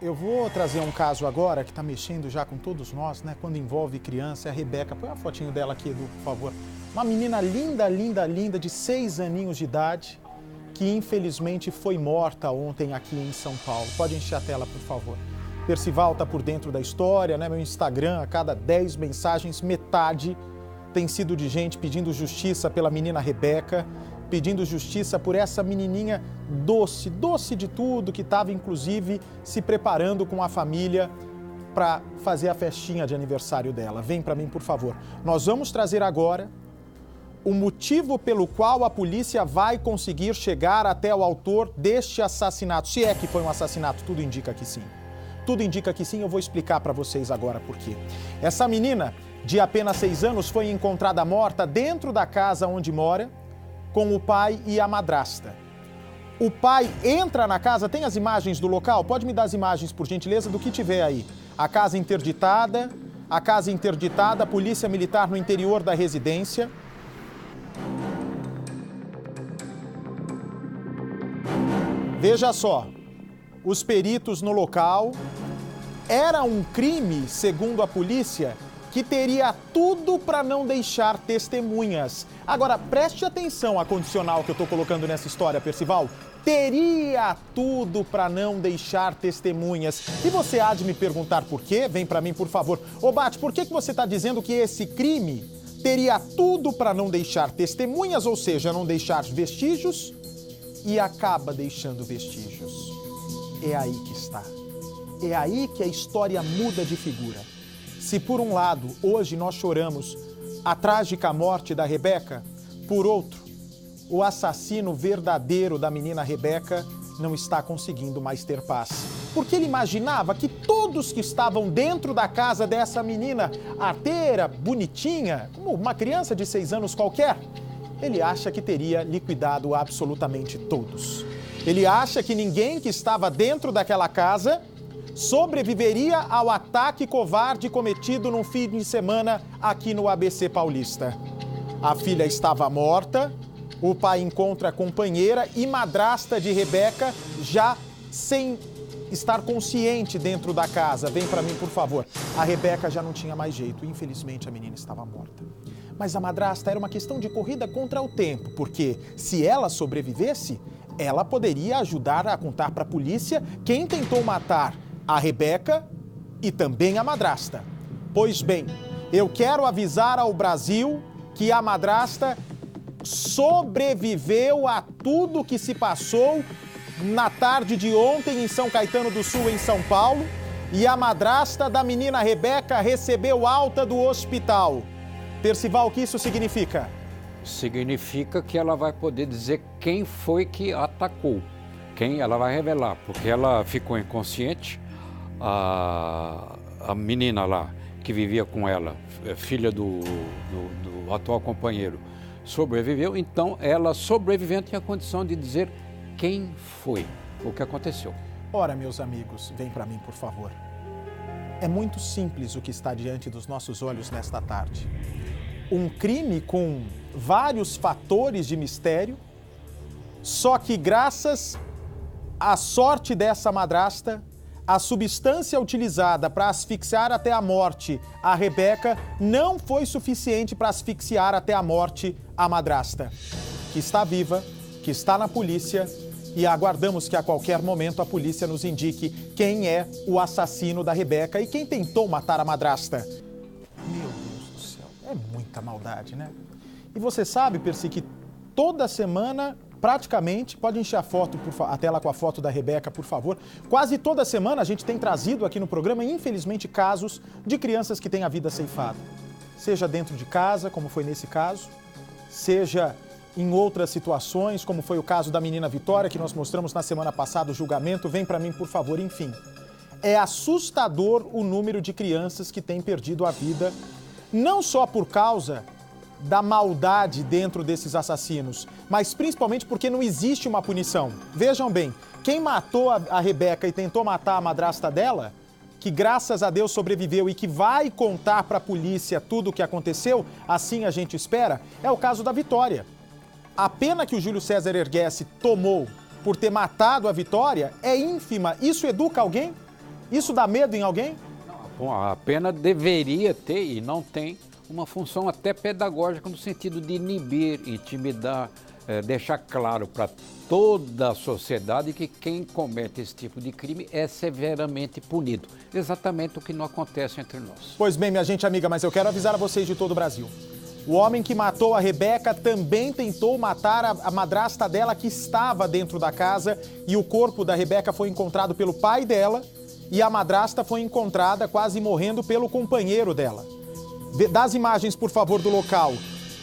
Eu vou trazer um caso agora que está mexendo já com todos nós, né? Quando envolve criança, é a Rebeca. Põe uma fotinho dela aqui, Edu, por favor. Uma menina linda, linda, linda, de 6 aninhos de idade, que infelizmente foi morta ontem aqui em São Paulo. Pode encher a tela, por favor. Percival está por dentro da história, né? Meu Instagram, a cada 10 mensagens, metade tem sido de gente pedindo justiça pela menina Rebeca, pedindo justiça por essa menininha doce, doce de tudo, que estava inclusive se preparando com a família para fazer a festinha de aniversário dela. Vem para mim, por favor. Nós vamos trazer agora o motivo pelo qual a polícia vai conseguir chegar até o autor deste assassinato. Se é que foi um assassinato, tudo indica que sim. Tudo indica que sim, eu vou explicar para vocês agora por quê. Essa menina, de apenas 6 anos, foi encontrada morta dentro da casa onde mora, com o pai e a madrasta. O pai entra na casa, tem as imagens do local? Pode me dar as imagens, por gentileza, do que tiver aí. A casa interditada, a polícia militar no interior da residência. Veja só, os peritos no local. Era um crime, segundo a polícia, que teria tudo para não deixar testemunhas. Agora, preste atenção à condicional que eu estou colocando nessa história, Percival. Teria tudo para não deixar testemunhas. E você há de me perguntar por quê? Vem para mim, por favor. Ô, Bate, por que você está dizendo que esse crime teria tudo para não deixar testemunhas, ou seja, não deixar vestígios, e acaba deixando vestígios? É aí que está. É aí que a história muda de figura. Se por um lado, hoje nós choramos a trágica morte da Rebeca, por outro, o assassino verdadeiro da menina Rebeca não está conseguindo mais ter paz. Porque ele imaginava que todos que estavam dentro da casa dessa menina, arteira, bonitinha, como uma criança de 6 anos qualquer, ele acha que teria liquidado absolutamente todos. Ele acha que ninguém que estava dentro daquela casa sobreviveria ao ataque covarde cometido num fim de semana aqui no ABC Paulista. A filha estava morta, o pai encontra a companheira e madrasta de Rebeca já sem estar consciente dentro da casa. Vem para mim, por favor. A Rebeca já não tinha mais jeito, infelizmente a menina estava morta. Mas a madrasta era uma questão de corrida contra o tempo, porque se ela sobrevivesse, ela poderia ajudar a contar para a polícia quem tentou matar a Rebeca e também a madrasta. Pois bem, eu quero avisar ao Brasil que a madrasta sobreviveu a tudo que se passou na tarde de ontem em São Caetano do Sul, em São Paulo, e a madrasta da menina Rebeca recebeu alta do hospital. Percival, o que isso significa? Significa que ela vai poder dizer quem foi que atacou. Quem ela vai revelar, porque ela ficou inconsciente. A menina lá, que vivia com ela, filha do atual companheiro, sobreviveu. Então, ela sobrevivendo tinha a condição de dizer quem foi, o que aconteceu. Ora, meus amigos, vem para mim, por favor. É muito simples o que está diante dos nossos olhos nesta tarde. Um crime com vários fatores de mistério, só que graças à sorte dessa madrasta, a substância utilizada para asfixiar até a morte a Rebeca não foi suficiente para asfixiar até a morte a madrasta, que está viva, que está na polícia, e aguardamos que a qualquer momento a polícia nos indique quem é o assassino da Rebeca e quem tentou matar a madrasta. Meu Deus do céu, é muita maldade, né? E você sabe, Percy, que toda semana, praticamente, pode encher a tela com a foto da Rebeca, por favor. Quase toda semana a gente tem trazido aqui no programa, infelizmente, casos de crianças que têm a vida ceifada. Seja dentro de casa, como foi nesse caso, seja em outras situações, como foi o caso da menina Vitória, que nós mostramos na semana passada, o julgamento. Vem para mim, por favor, enfim. É assustador o número de crianças que têm perdido a vida, não só por causa da maldade dentro desses assassinos, mas principalmente porque não existe uma punição. Vejam bem, quem matou a Rebeca e tentou matar a madrasta dela, que graças a Deus sobreviveu e que vai contar para a polícia tudo o que aconteceu, assim a gente espera, é o caso da Vitória. A pena que o Júlio César Erguesse tomou por ter matado a Vitória é ínfima. Isso educa alguém? Isso dá medo em alguém? Bom, a pena deveria ter, e não tem, uma função até pedagógica no sentido de inibir, intimidar, deixar claro para toda a sociedade que quem comete esse tipo de crime é severamente punido. Exatamente o que não acontece entre nós. Pois bem, minha gente amiga, mas eu quero avisar a vocês de todo o Brasil. O homem que matou a Rebeca também tentou matar a madrasta dela que estava dentro da casa, e o corpo da Rebeca foi encontrado pelo pai dela e a madrasta foi encontrada quase morrendo pelo companheiro dela. Dá as imagens, por favor, do local.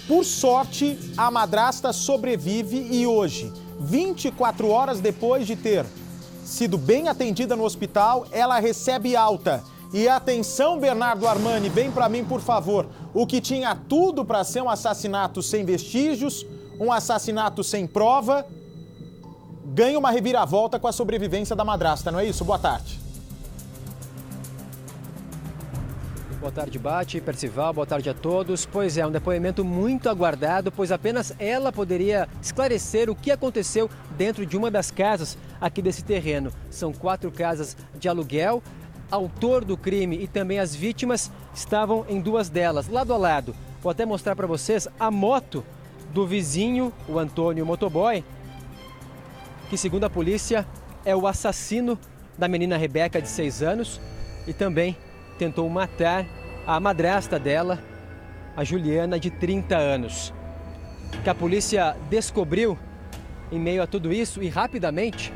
Por sorte, a madrasta sobrevive e hoje, 24 horas depois de ter sido bem atendida no hospital, ela recebe alta. E atenção, Bernardo Armani, vem para mim, por favor. O que tinha tudo para ser um assassinato sem vestígios, um assassinato sem prova, ganha uma reviravolta com a sobrevivência da madrasta, não é isso? Boa tarde. Boa tarde, Bate, Percival, boa tarde a todos. Pois é, um depoimento muito aguardado, pois apenas ela poderia esclarecer o que aconteceu dentro de uma das casas aqui desse terreno. São 4 casas de aluguel. Autor do crime e também as vítimas estavam em 2 delas, lado a lado. Vou até mostrar para vocês a moto do vizinho, o Antônio Motoboy, que segundo a polícia é o assassino da menina Rebeca de 6 anos e também tentou matar a madrasta dela, a Juliana, de 30 anos. O que a polícia descobriu em meio a tudo isso e rapidamente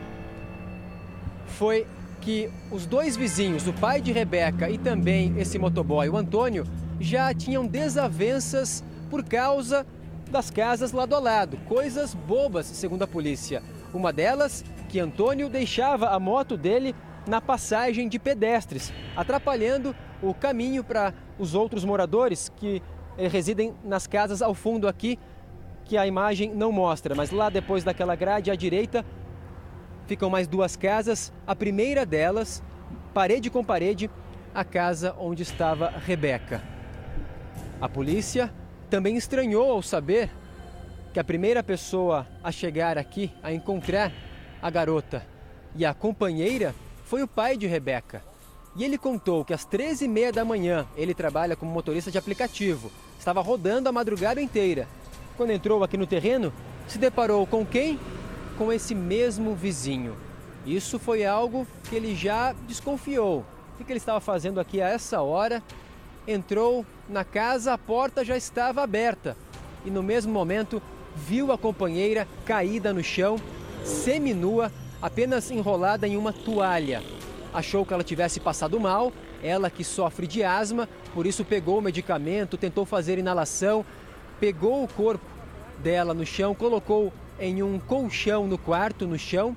foi que os 2 vizinhos, o pai de Rebeca e também esse motoboy, o Antônio, já tinham desavenças por causa das casas lado a lado. Coisas bobas, segundo a polícia. Uma delas, que Antônio deixava a moto dele na passagem de pedestres, atrapalhando o caminho para os outros moradores que residem nas casas ao fundo aqui, que a imagem não mostra. Mas lá depois daquela grade à direita, ficam mais 2 casas, a primeira delas, parede com parede, a casa onde estava Rebeca. A polícia também estranhou ao saber que a primeira pessoa a chegar aqui, a encontrar a garota e a companheira, foi o pai de Rebeca. E ele contou que às 13h30 da manhã, ele trabalha como motorista de aplicativo, estava rodando a madrugada inteira. Quando entrou aqui no terreno, se deparou com quem? Com esse mesmo vizinho. Isso foi algo que ele já desconfiou. O que ele estava fazendo aqui a essa hora? Entrou na casa, a porta já estava aberta. E no mesmo momento, viu a companheira caída no chão, seminua, apenas enrolada em uma toalha. Achou que ela tivesse passado mal, ela que sofre de asma, por isso pegou o medicamento, tentou fazer inalação, pegou o corpo dela no chão, colocou em um colchão no quarto, no chão,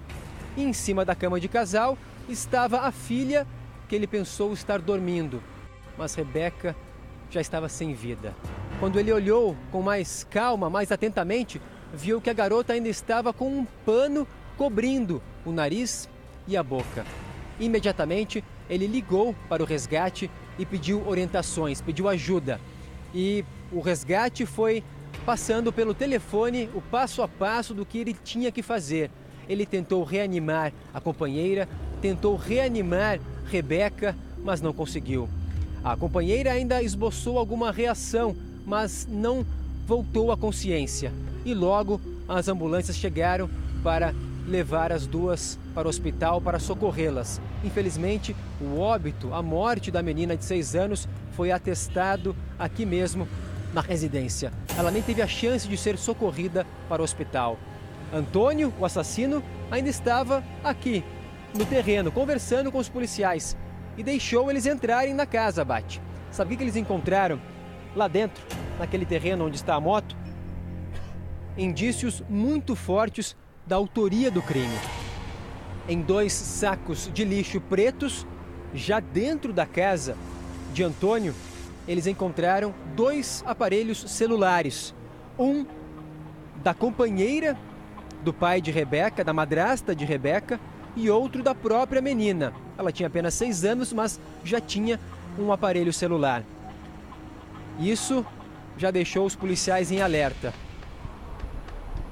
e em cima da cama de casal estava a filha, que ele pensou estar dormindo. Mas Rebeca já estava sem vida. Quando ele olhou com mais calma, mais atentamente, viu que a garota ainda estava com um pano cobrindo o nariz e a boca. Imediatamente, ele ligou para o resgate e pediu orientações, pediu ajuda. E o resgate foi passando pelo telefone o passo a passo do que ele tinha que fazer. Ele tentou reanimar a companheira, tentou reanimar Rebeca, mas não conseguiu. A companheira ainda esboçou alguma reação, mas não voltou à consciência. E logo as ambulâncias chegaram para levar as 2 para o hospital para socorrê-las. Infelizmente, o óbito, a morte da menina de 6 anos foi atestado aqui mesmo na residência. Ela nem teve a chance de ser socorrida para o hospital. Antônio, o assassino, ainda estava aqui, no terreno, conversando com os policiais e deixou eles entrarem na casa, Bate. Sabe o que eles encontraram lá dentro, naquele terreno onde está a moto? Indícios muito fortes da autoria do crime. Em 2 sacos de lixo pretos, já dentro da casa de Antônio, eles encontraram 2 aparelhos celulares. Um da companheira do pai de Rebeca, da madrasta de Rebeca, e outro da própria menina. Ela tinha apenas 6 anos, mas já tinha um aparelho celular. Isso já deixou os policiais em alerta.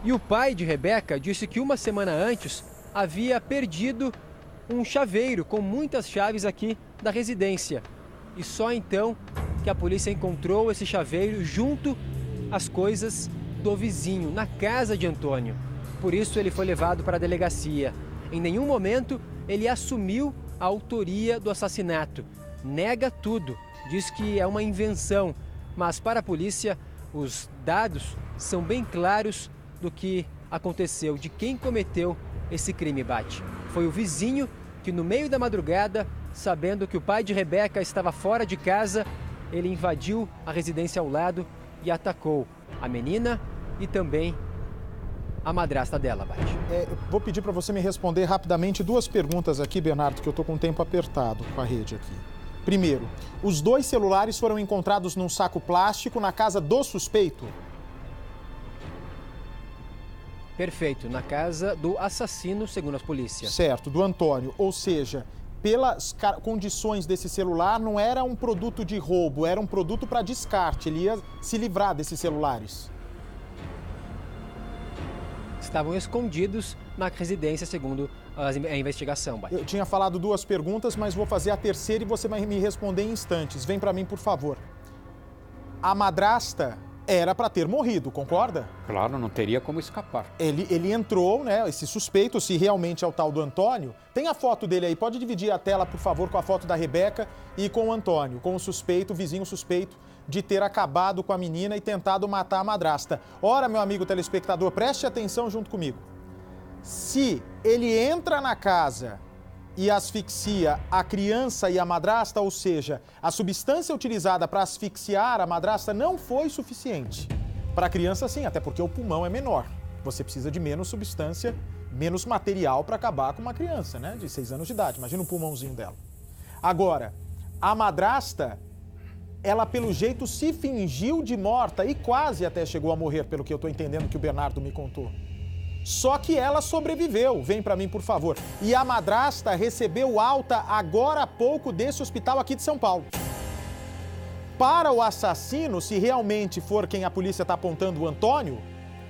E o pai de Rebeca disse que uma semana antes havia perdido um chaveiro com muitas chaves aqui da residência. E só então que a polícia encontrou esse chaveiro junto às coisas do vizinho, na casa de Antônio. Por isso ele foi levado para a delegacia. Em nenhum momento ele assumiu a autoria do assassinato. Nega tudo, diz que é uma invenção. Mas para a polícia, os dados são bem claros do que aconteceu, de quem cometeu esse crime, Bate. Foi o vizinho que, no meio da madrugada, sabendo que o pai de Rebeca estava fora de casa, ele invadiu a residência ao lado e atacou a menina e também a madrasta dela, Bate. Vou pedir para você me responder rapidamente 2 perguntas aqui, Bernardo, que eu estou com o tempo apertado com a rede aqui. Primeiro, os 2 celulares foram encontrados num saco plástico na casa do suspeito? Perfeito, na casa do assassino, segundo as polícias. Certo, do Antônio. Ou seja, pelas condições desse celular, não era um produto de roubo, era um produto para descarte. Ele ia se livrar desses celulares. Estavam escondidos na residência, segundo a investigação, Bate. Eu tinha falado 2 perguntas, mas vou fazer a terceira e você vai me responder em instantes. Vem para mim, por favor. A madrasta era para ter morrido, concorda? Claro, não teria como escapar. Ele entrou, né, esse suspeito, se realmente é o tal do Antônio. Tem a foto dele aí, pode dividir a tela, por favor, com a foto da Rebeca e com o Antônio, com o suspeito, o vizinho suspeito de ter acabado com a menina e tentado matar a madrasta. Ora, meu amigo telespectador, preste atenção junto comigo. Se ele entra na casa e asfixia a criança e a madrasta, ou seja, a substância utilizada para asfixiar a madrasta não foi suficiente. Para a criança, sim, até porque o pulmão é menor. Você precisa de menos substância, menos material para acabar com uma criança, né, de 6 anos de idade. Imagina o pulmãozinho dela. Agora, a madrasta, ela pelo jeito se fingiu de morta e quase até chegou a morrer, pelo que eu estou entendendo que o Bernardo me contou. Só que ela sobreviveu, vem para mim, por favor. E a madrasta recebeu alta agora há pouco desse hospital aqui de São Paulo. Para o assassino, se realmente for quem a polícia está apontando, o Antônio,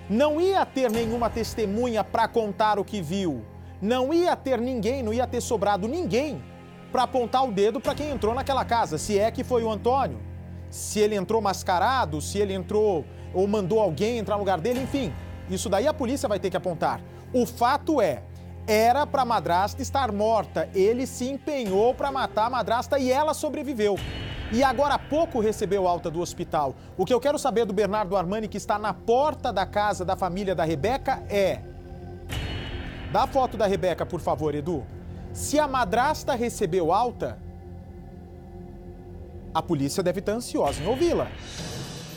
não ia ter nenhuma testemunha para contar o que viu. Não ia ter ninguém, não ia ter sobrado ninguém para apontar o dedo para quem entrou naquela casa, se é que foi o Antônio. Se ele entrou mascarado, se ele entrou ou mandou alguém entrar no lugar dele, enfim. Isso daí a polícia vai ter que apontar. O fato era para a madrasta estar morta. Ele se empenhou para matar a madrasta e ela sobreviveu. E agora há pouco recebeu alta do hospital. O que eu quero saber do Bernardo Armani, que está na porta da casa da família da Rebeca, é... Dá a foto da Rebeca, por favor, Edu. Se a madrasta recebeu alta, a polícia deve estar ansiosa em ouvi-la.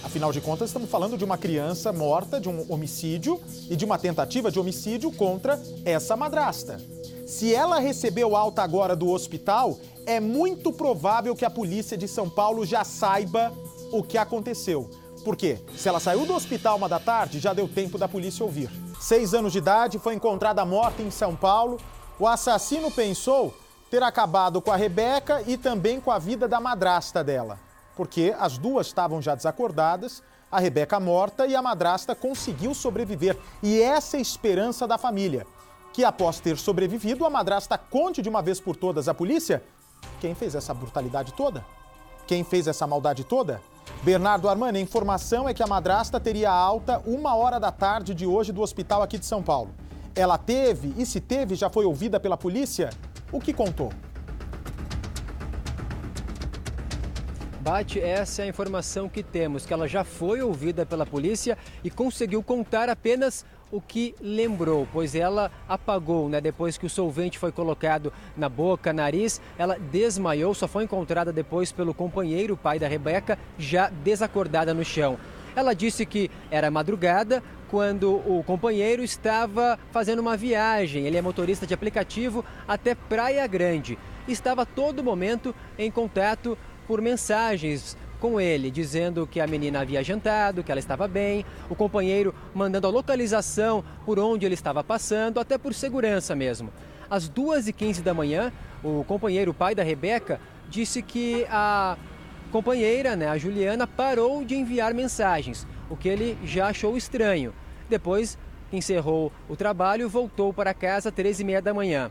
Afinal de contas, estamos falando de uma criança morta, de um homicídio e de uma tentativa de homicídio contra essa madrasta. Se ela recebeu alta agora do hospital, é muito provável que a polícia de São Paulo já saiba o que aconteceu. Por quê? Se ela saiu do hospital 1h, já deu tempo da polícia ouvir. 6 anos de idade, foi encontrada morta em São Paulo. O assassino pensou ter acabado com a Rebeca e também com a vida da madrasta dela. Porque as duas estavam já desacordadas, a Rebeca morta e a madrasta conseguiu sobreviver. E essa é a esperança da família, que após ter sobrevivido, a madrasta conte de uma vez por todas à polícia quem fez essa brutalidade toda, quem fez essa maldade toda. Bernardo Armani, a informação é que a madrasta teria alta 1h de hoje do hospital aqui de São Paulo. Ela teve, e se teve, já foi ouvida pela polícia? O que contou? Bate, essa é a informação que temos, que ela já foi ouvida pela polícia e conseguiu contar apenas o que lembrou, pois ela apagou, né? Depois que o solvente foi colocado na boca, nariz, ela desmaiou, só foi encontrada depois pelo companheiro, o pai da Rebeca, já desacordada no chão. Ela disse que era madrugada, quando o companheiro estava fazendo uma viagem, ele é motorista de aplicativo, até Praia Grande. Estava a todo momento em contato por mensagens com ele, dizendo que a menina havia jantado, que ela estava bem, o companheiro mandando a localização por onde ele estava passando, até por segurança mesmo. Às 2h15 da manhã, o companheiro, o pai da Rebeca, disse que a companheira, né, a Juliana, parou de enviar mensagens, o que ele já achou estranho. Depois, encerrou o trabalho e voltou para casa às 3h30 da manhã.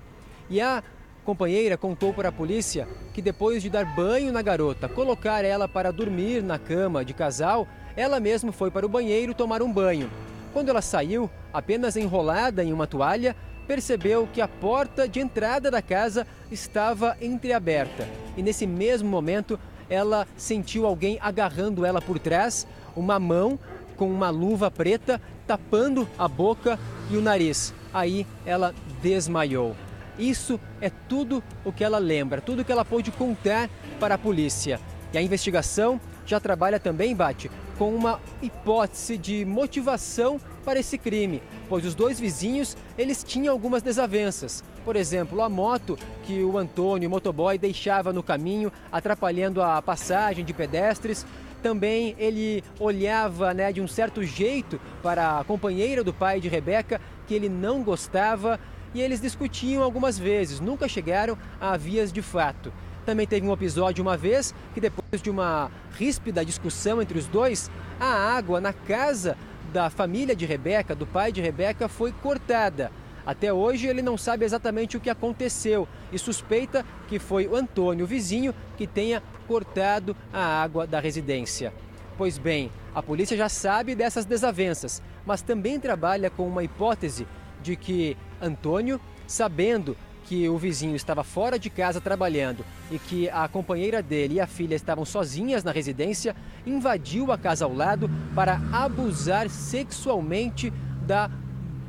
E a companheira contou para a polícia que depois de dar banho na garota, colocar ela para dormir na cama de casal, ela mesma foi para o banheiro tomar um banho. Quando ela saiu, apenas enrolada em uma toalha, percebeu que a porta de entrada da casa estava entreaberta. E nesse mesmo momento, ela sentiu alguém agarrando ela por trás, uma mão com uma luva preta tapando a boca e o nariz. Aí ela desmaiou. Isso é tudo o que ela lembra, tudo que ela pôde contar para a polícia. E a investigação já trabalha também, Bate, com uma hipótese de motivação para esse crime, pois os dois vizinhos, eles tinham algumas desavenças. Por exemplo, a moto que o Antônio, o motoboy, deixava no caminho, atrapalhando a passagem de pedestres. Também ele olhava, de um certo jeito para a companheira do pai de Rebeca, que ele não gostava, e eles discutiam algumas vezes, nunca chegaram a vias de fato. Também teve um episódio uma vez que depois de uma ríspida discussão entre os dois, a água na casa da família de Rebeca, do pai de Rebeca, foi cortada. Até hoje ele não sabe exatamente o que aconteceu e suspeita que foi o Antônio, o vizinho, que tenha cortado a água da residência. Pois bem, a polícia já sabe dessas desavenças, mas também trabalha com uma hipótese de que Antônio, sabendo que o vizinho estava fora de casa trabalhando e que a companheira dele e a filha estavam sozinhas na residência, invadiu a casa ao lado para abusar sexualmente da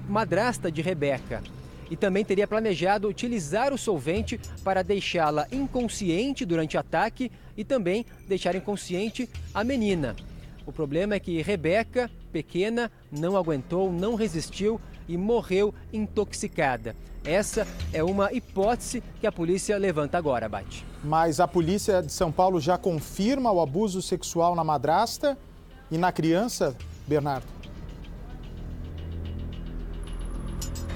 madrasta de Rebeca. E também teria planejado utilizar o solvente para deixá-la inconsciente durante o ataque e também deixar inconsciente a menina. O problema é que Rebeca, pequena, não aguentou, não resistiu e morreu intoxicada. Essa é uma hipótese que a polícia levanta agora, Bate. Mas a polícia de São Paulo já confirma o abuso sexual na madrasta e na criança, Bernardo?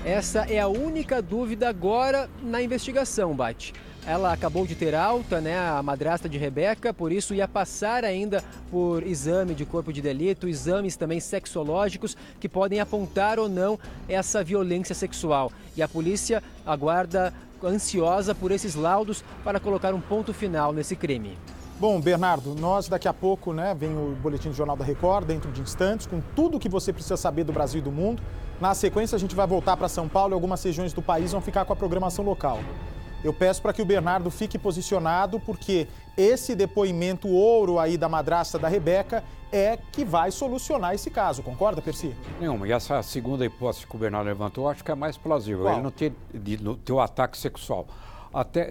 Essa é a única dúvida agora na investigação, Bate. Ela acabou de ter alta, a madrasta de Rebeca, por isso ia passar ainda por exame de corpo de delito, exames também sexológicos que podem apontar ou não essa violência sexual. E a polícia aguarda ansiosa por esses laudos para colocar um ponto final nesse crime. Bom, Bernardo, nós daqui a pouco, vem o Boletim do Jornal da Record, dentro de instantes, com tudo o que você precisa saber do Brasil e do mundo. Na sequência, a gente vai voltar para São Paulo e algumas regiões do país vão ficar com a programação local. Eu peço para que o Bernardo fique posicionado, porque esse depoimento ouro aí da madrasta da Rebeca é que vai solucionar esse caso. Concorda, Percy? Nenhuma. E essa segunda hipótese que o Bernardo levantou, acho que é mais plausível. Qual? Ele não ter o ataque sexual.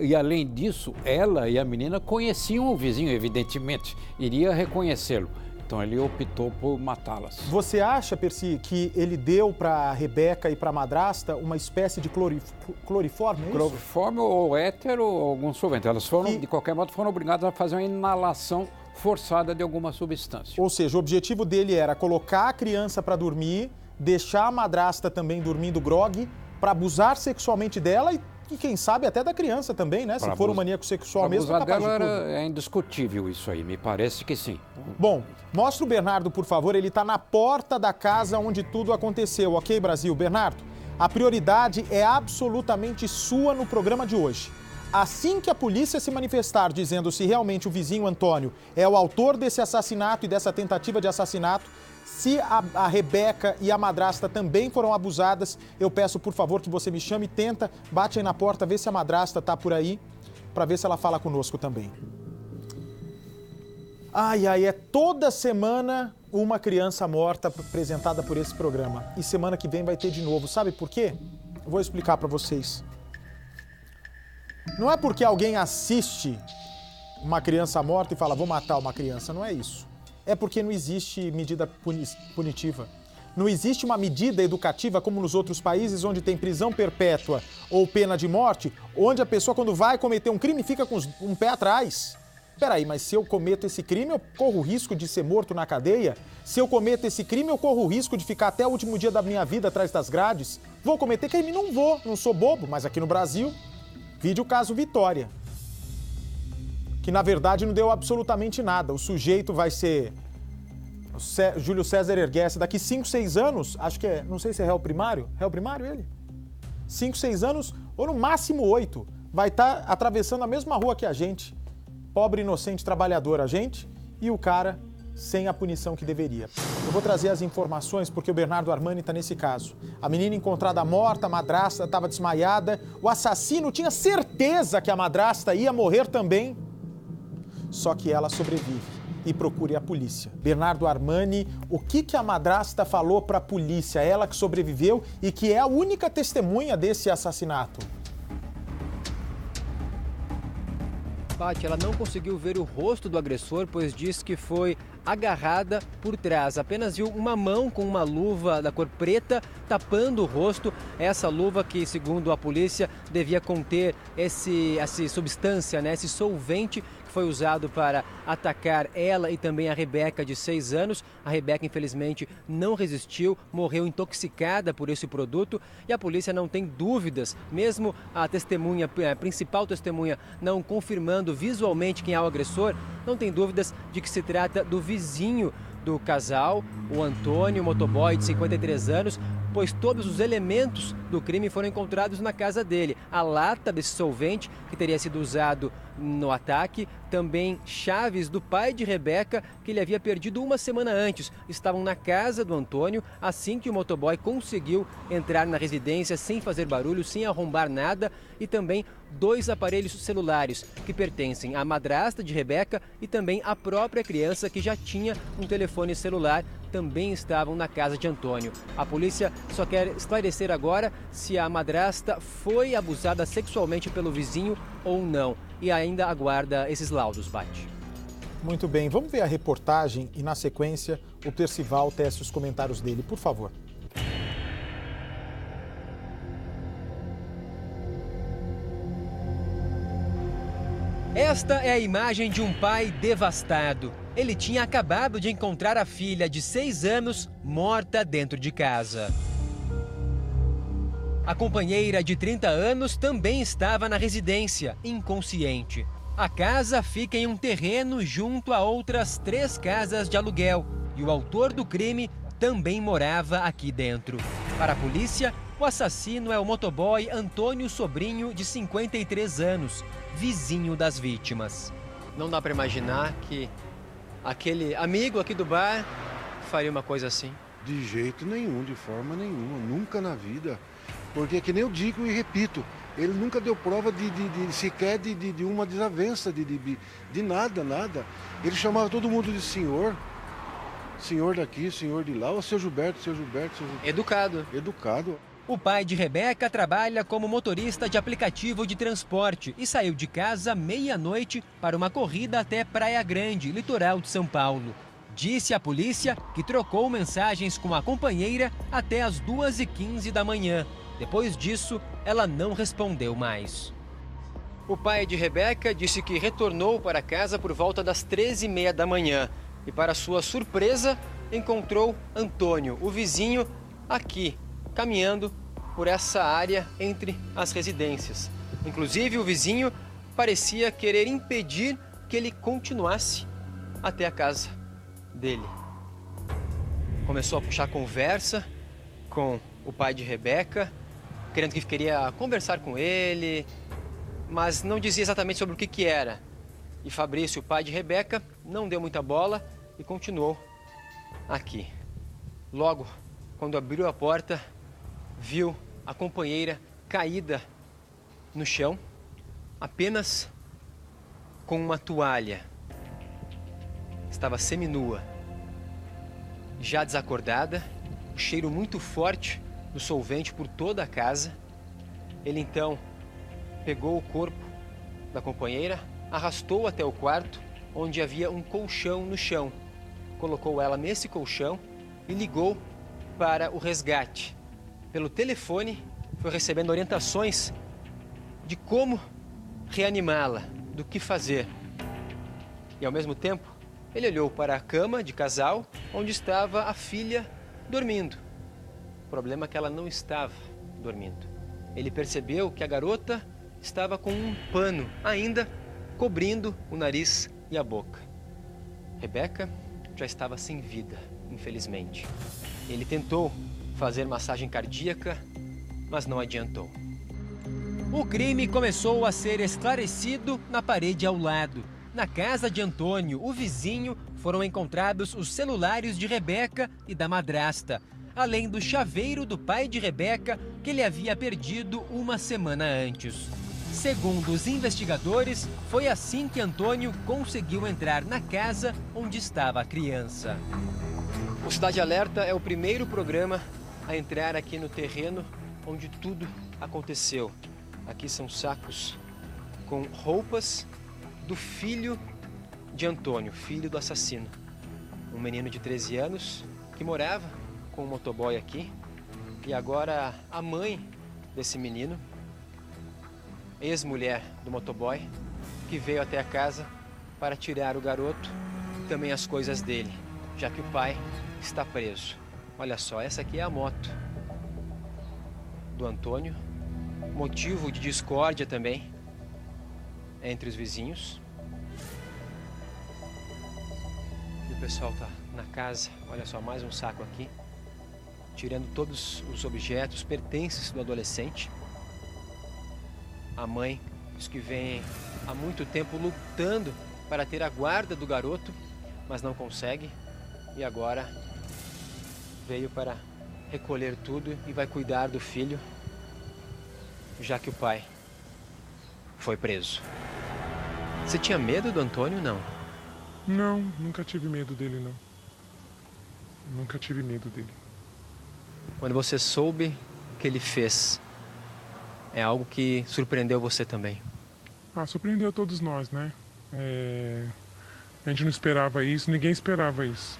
E além disso, ela e a menina conheciam o vizinho, evidentemente. Iria reconhecê-lo. Então ele optou por matá-las. Você acha, Percy, que ele deu para a Rebeca e para a madrasta uma espécie de cloriforme? É isso? Cloriforme ou éter ou algum solvente. Elas foram, de qualquer modo, foram obrigadas a fazer uma inalação forçada de alguma substância. Ou seja, o objetivo dele era colocar a criança para dormir, deixar a madrasta também dormindo grogue, para abusar sexualmente dela e quem sabe até da criança também, né? Se for um maníaco sexual mesmo, é capaz de tudo. É indiscutível isso aí, me parece que sim. Bom, mostra o Bernardo, por favor, ele está na porta da casa onde tudo aconteceu, ok, Brasil? Bernardo, a prioridade é absolutamente sua no programa de hoje. Assim que a polícia se manifestar dizendo se realmente o vizinho Antônio é o autor desse assassinato e dessa tentativa de assassinato, se a Rebeca e a madrasta também foram abusadas, eu peço, por favor, que você me chame, tenta, bate aí na porta, vê se a madrasta está por aí, para ver se ela fala conosco também. Ai, é toda semana uma criança morta apresentada por esse programa. E semana que vem vai ter de novo. Sabe por quê? Eu vou explicar para vocês. Não é porque alguém assiste uma criança morta e fala, vou matar uma criança, não é isso. É porque não existe medida punitiva. Não existe uma medida educativa como nos outros países onde tem prisão perpétua ou pena de morte, onde a pessoa quando vai cometer um crime fica com um pé atrás. Peraí, mas se eu cometo esse crime eu corro o risco de ser morto na cadeia? Se eu cometo esse crime eu corro o risco de ficar até o último dia da minha vida atrás das grades? Vou cometer crime? Não vou, não sou bobo, mas aqui no Brasil, vide o caso Vitória. Que na verdade não deu absolutamente nada. O sujeito vai ser Júlio César Erguesse daqui 5, 6 anos, acho que não sei se é réu primário ele? 5, 6 anos ou no máximo 8. vai estar atravessando a mesma rua que a gente, pobre, inocente, trabalhador a gente, e o cara sem a punição que deveria. Eu vou trazer as informações porque o Bernardo Armani está nesse caso. A menina encontrada morta, a madrasta estava desmaiada, o assassino tinha certeza que a madrasta ia morrer também, só que ela sobrevive e procure a polícia. Bernardo Armani, o que a madrasta falou para a polícia? Ela que sobreviveu e que é a única testemunha desse assassinato. Ela não conseguiu ver o rosto do agressor, pois diz que foi agarrada por trás. Apenas viu uma mão com uma luva da cor preta tapando o rosto. Essa luva que, segundo a polícia, devia conter essa substância, esse solvente que foi usado para atacar ela e também a Rebeca, de 6 anos. A Rebeca, infelizmente, não resistiu, morreu intoxicada por esse produto e a polícia não tem dúvidas, mesmo a testemunha, a principal testemunha, não confirmando visualmente quem é o agressor, não tem dúvidas de que se trata do vizinho do casal, o Antônio, motoboy de 53 anos, pois todos os elementos do crime foram encontrados na casa dele. A lata desse solvente que teria sido usado no ataque, também chaves do pai de Rebeca, que ele havia perdido uma semana antes, estavam na casa do Antônio assim que o motoboy conseguiu entrar na residência sem fazer barulho, sem arrombar nada, e também 2 aparelhos celulares que pertencem à madrasta de Rebeca e também à própria criança, que já tinha um telefone celular, também estavam na casa de Antônio. A polícia só quer esclarecer agora se a madrasta foi abusada sexualmente pelo vizinho ou não, e ainda aguarda esses laudos, Bate. Muito bem, vamos ver a reportagem e, na sequência, o Percival tece os comentários dele, por favor. Esta é a imagem de um pai devastado. Ele tinha acabado de encontrar a filha de 6 anos morta dentro de casa. A companheira de 30 anos também estava na residência, inconsciente. A casa fica em um terreno junto a outras 3 casas de aluguel e o autor do crime também morava aqui dentro. Para a polícia, o assassino é o motoboy Antônio Sobrinho, de 53 anos, vizinho das vítimas. Não dá para imaginar que aquele amigo aqui do bar faria uma coisa assim. De jeito nenhum, de forma nenhuma, nunca na vida. Porque é que nem eu digo e repito, ele nunca deu prova sequer de uma desavença, de nada. Ele chamava todo mundo de senhor. Senhor daqui, senhor de lá, ou seu Gilberto, seu Gilberto. Educado. Educado. O pai de Rebeca trabalha como motorista de aplicativo de transporte e saiu de casa meia-noite para uma corrida até Praia Grande, litoral de São Paulo. Disse à polícia que trocou mensagens com a companheira até as 2h15 da manhã. Depois disso, ela não respondeu mais. O pai de Rebeca disse que retornou para casa por volta das 13h30 da manhã e, para sua surpresa, encontrou Antônio, o vizinho, aqui, caminhando por essa área entre as residências. Inclusive, o vizinho parecia querer impedir que ele continuasse até a casa dele. Começou a puxar conversa com o pai de Rebeca, querendo que queria conversar com ele, mas não dizia exatamente sobre o que era. E Fabrício, o pai de Rebeca, não deu muita bola e continuou aqui. Logo, quando abriu a porta, viu a companheira caída no chão, apenas com uma toalha. Estava seminua, já desacordada, um cheiro muito forte do solvente por toda a casa. Ele então pegou o corpo da companheira, arrastou até o quarto, onde havia um colchão no chão. Colocou ela nesse colchão e ligou para o resgate. Pelo telefone, foi recebendo orientações de como reanimá-la, do que fazer. E ao mesmo tempo, ele olhou para a cama de casal, onde estava a filha dormindo. O problema é que ela não estava dormindo. Ele percebeu que a garota estava com um pano ainda cobrindo o nariz e a boca. Rebeca já estava sem vida, infelizmente. Ele tentou fazer massagem cardíaca, mas não adiantou. O crime começou a ser esclarecido na parede ao lado. Na casa de Antônio, o vizinho, foram encontrados os celulares de Rebeca e da madrasta, além do chaveiro do pai de Rebeca, que ele havia perdido uma semana antes. Segundo os investigadores, foi assim que Antônio conseguiu entrar na casa onde estava a criança. O Cidade Alerta é o primeiro programa a entrar aqui no terreno onde tudo aconteceu. Aqui são sacos com roupas do filho de Antônio, filho do assassino. Um menino de 13 anos que morava com o motoboy aqui. E agora a mãe desse menino, ex-mulher do motoboy, que veio até a casa para tirar o garoto e também as coisas dele, já que o pai está preso. Olha só, essa aqui é a moto do Antônio. Motivo de discórdia também entre os vizinhos. E o pessoal tá na casa, olha só, mais um saco aqui, tirando todos os objetos, pertences do adolescente. A mãe diz que vem há muito tempo lutando para ter a guarda do garoto, mas não consegue. E agora veio para recolher tudo e vai cuidar do filho, já que o pai foi preso. Você tinha medo do Antônio, não? Não, nunca tive medo dele, não. Nunca tive medo dele. Quando você soube o que ele fez, é algo que surpreendeu você também? Surpreendeu todos nós, né? A gente não esperava isso, ninguém esperava isso.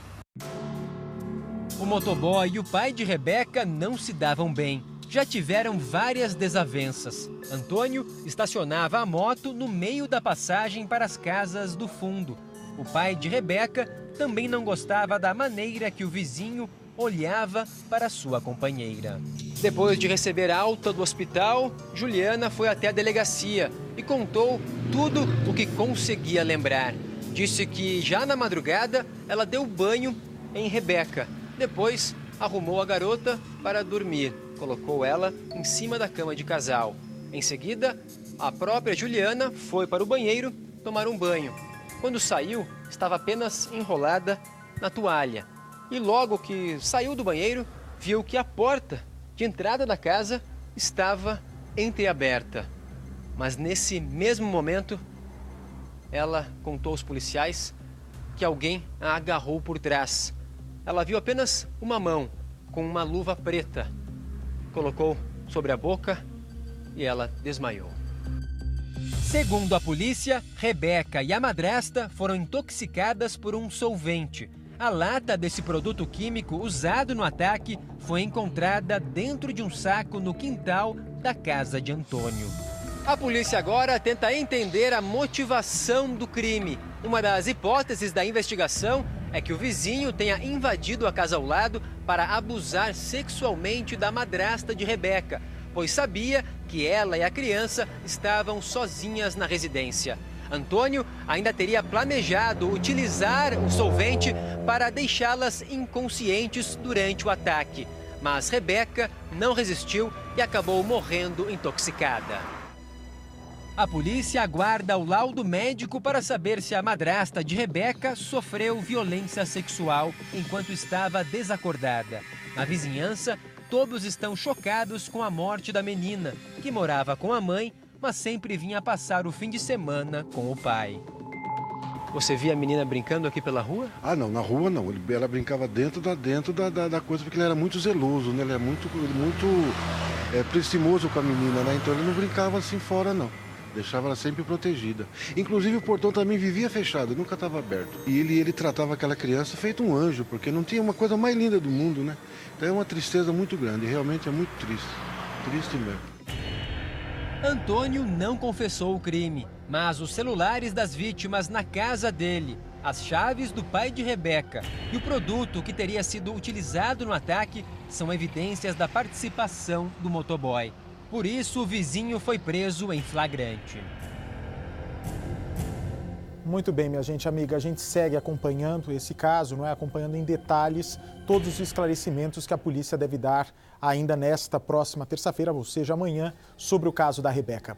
O motoboy e o pai de Rebeca não se davam bem. Já tiveram várias desavenças. Antônio estacionava a moto no meio da passagem para as casas do fundo. O pai de Rebeca também não gostava da maneira que o vizinho olhava para sua companheira. Depois de receber alta do hospital, Juliana foi até a delegacia e contou tudo o que conseguia lembrar. Disse que já na madrugada ela deu banho em Rebeca. Depois arrumou a garota para dormir. Colocou ela em cima da cama de casal. Em seguida, a própria Juliana foi para o banheiro tomar um banho. Quando saiu, estava apenas enrolada na toalha. E logo que saiu do banheiro, viu que a porta de entrada da casa estava entreaberta. Mas nesse mesmo momento, ela contou aos policiais que alguém a agarrou por trás. Ela viu apenas uma mão com uma luva preta. Colocou sobre a boca e ela desmaiou. Segundo a polícia, Rebeca e a madrasta foram intoxicadas por um solvente. A lata desse produto químico usado no ataque foi encontrada dentro de um saco no quintal da casa de Antônio. A polícia agora tenta entender a motivação do crime. Uma das hipóteses da investigação é que o vizinho tenha invadido a casa ao lado para abusar sexualmente da madrasta de Rebeca, pois sabia que ela e a criança estavam sozinhas na residência. Antônio ainda teria planejado utilizar o solvente para deixá-las inconscientes durante o ataque. Mas Rebeca não resistiu e acabou morrendo intoxicada. A polícia aguarda o laudo médico para saber se a madrasta de Rebeca sofreu violência sexual enquanto estava desacordada. Na vizinhança, todos estão chocados com a morte da menina, que morava com a mãe, mas sempre vinha passar o fim de semana com o pai. Você via a menina brincando aqui pela rua? Não, na rua não. Ela brincava dentro da coisa, porque ele era muito zeloso, né? Ele era muito prestimoso com a menina, né? Então ele não brincava assim fora, não. Deixava ela sempre protegida. Inclusive o portão também vivia fechado, nunca estava aberto. E ele tratava aquela criança feito um anjo, porque não tinha uma coisa mais linda do mundo, né? Então é uma tristeza muito grande, realmente é muito triste. Triste mesmo. Antônio não confessou o crime, mas os celulares das vítimas na casa dele, as chaves do pai de Rebeca e o produto que teria sido utilizado no ataque são evidências da participação do motoboy. Por isso, o vizinho foi preso em flagrante. Muito bem, minha gente amiga, a gente segue acompanhando esse caso, não é? Acompanhando em detalhes todos os esclarecimentos que a polícia deve dar ainda nesta próxima terça-feira, ou seja, amanhã, sobre o caso da Rebeca.